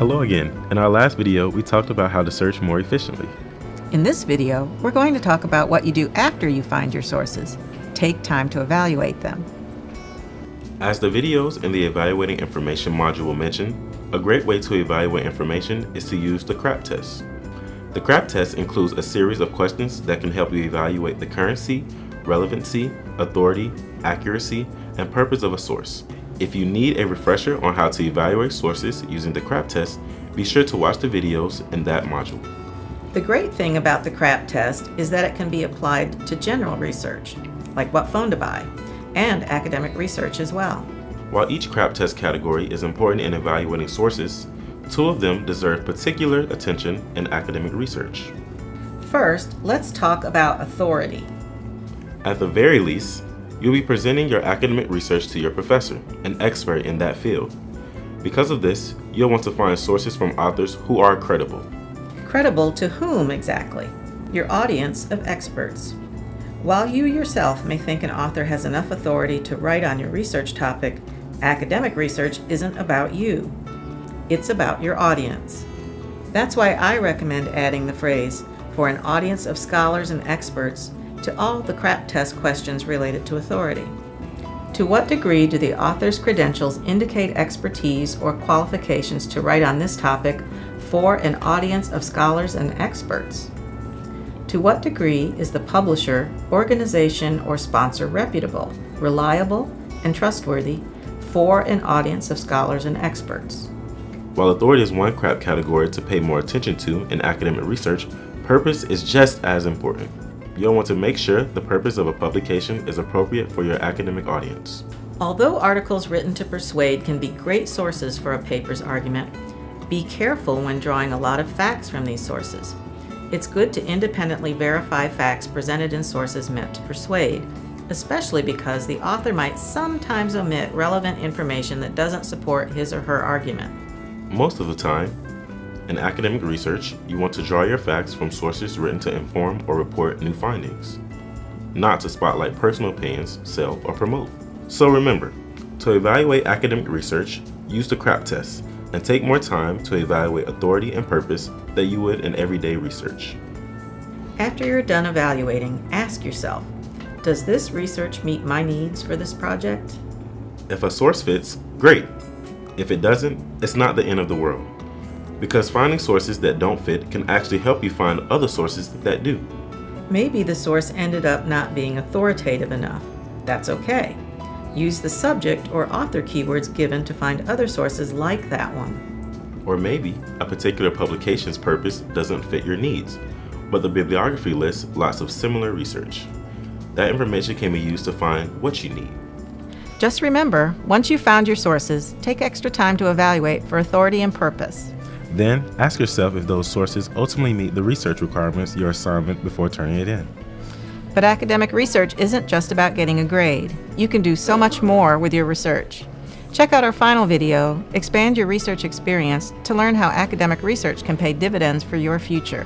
Hello again. In our last video, we talked about how to search more efficiently. In this video, we're going to talk about what you do after you find your sources. Take time to evaluate them. As the videos in the Evaluating Information module mention, a great way to evaluate information is to use the CRAP test. The CRAP test includes a series of questions that can help you evaluate the currency, relevancy, authority, accuracy, and purpose of a source. If you need a refresher on how to evaluate sources using the CRAP test, be sure to watch the videos in that module. The great thing about the CRAP test is that it can be applied to general research, like what phone to buy, and academic research as well. While each CRAP test category is important in evaluating sources, two of them deserve particular attention in academic research. First, let's talk about authority. At the very least, you'll be presenting your academic research to your professor, an expert in that field. Because of this, you'll want to find sources from authors who are credible. Credible to whom exactly? Your audience of experts. While you yourself may think an author has enough authority to write on your research topic, academic research isn't about you. It's about your audience. That's why I recommend adding the phrase, "for an audience of scholars and experts," to all the CRAP test questions related to authority. To what degree do the author's credentials indicate expertise or qualifications to write on this topic for an audience of scholars and experts? To what degree is the publisher, organization, or sponsor reputable, reliable, and trustworthy for an audience of scholars and experts? While authority is one CRAP category to pay more attention to in academic research, purpose is just as important. You'll want to make sure the purpose of a publication is appropriate for your academic audience. Although articles written to persuade can be great sources for a paper's argument, be careful when drawing a lot of facts from these sources. It's good to independently verify facts presented in sources meant to persuade, especially because the author might sometimes omit relevant information that doesn't support his or her argument. Most of the time, in academic research, you want to draw your facts from sources written to inform or report new findings, not to spotlight personal opinions, sell, or promote. So remember, to evaluate academic research, use the CRAP test and take more time to evaluate authority and purpose than you would in everyday research. After you're done evaluating, ask yourself, does this research meet my needs for this project? If a source fits, great. If it doesn't, it's not the end of the world. Because finding sources that don't fit can actually help you find other sources that do. Maybe the source ended up not being authoritative enough. That's okay. Use the subject or author keywords given to find other sources like that one. Or maybe a particular publication's purpose doesn't fit your needs, but the bibliography lists lots of similar research. That information can be used to find what you need. Just remember, once you've found your sources, take extra time to evaluate for authority and purpose. Then ask yourself if those sources ultimately meet the research requirements of your assignment before turning it in. But academic research isn't just about getting a grade. You can do so much more with your research. Check out our final video, Expand Your Research Experience, to learn how academic research can pay dividends for your future.